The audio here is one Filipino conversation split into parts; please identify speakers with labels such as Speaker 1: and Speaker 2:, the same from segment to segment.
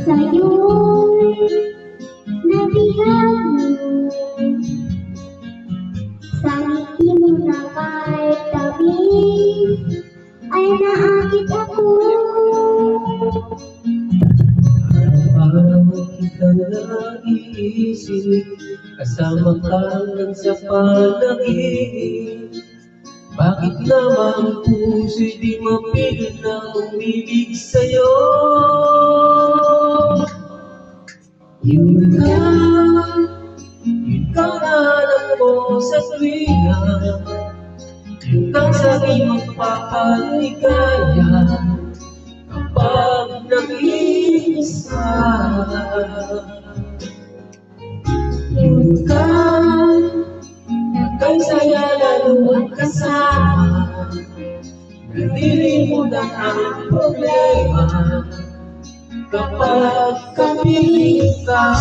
Speaker 1: sa'yo'y nabihag mo. Sa ngiti mo na kahit tabi ay naakit ako.
Speaker 2: Araw-araw kitang naiisip, kasama ka lang sa panaginip. Bakit naman puso'y di mapilit na umibig sa'yo? Yun ka na alam ko sa tuwina, yun kang sa'king magpapaligaya kapag nag-iisa. Yun kang saya lalo at kasama, nalilimutan ang problema kapag kapiling ka.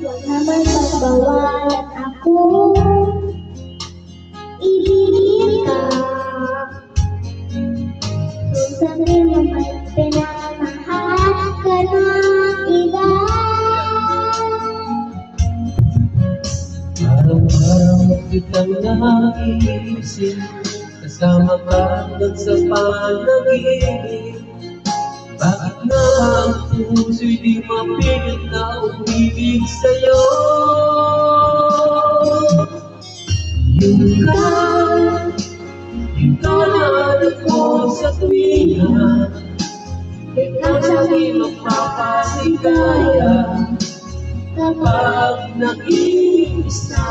Speaker 1: Huwag naman pagbawalan ako, ibigin ka. Kung sabi mo may pinamahal ka ng iba.
Speaker 2: Araw-araw kitang naiisip, kasama ka lang sa panaginip. Bakit na ang puso'y di mapilit na umibig sa'yo? Yun ka na alam ko sa tuwina, ikaw sa'kin magpapasigaya kapag nag-iisa.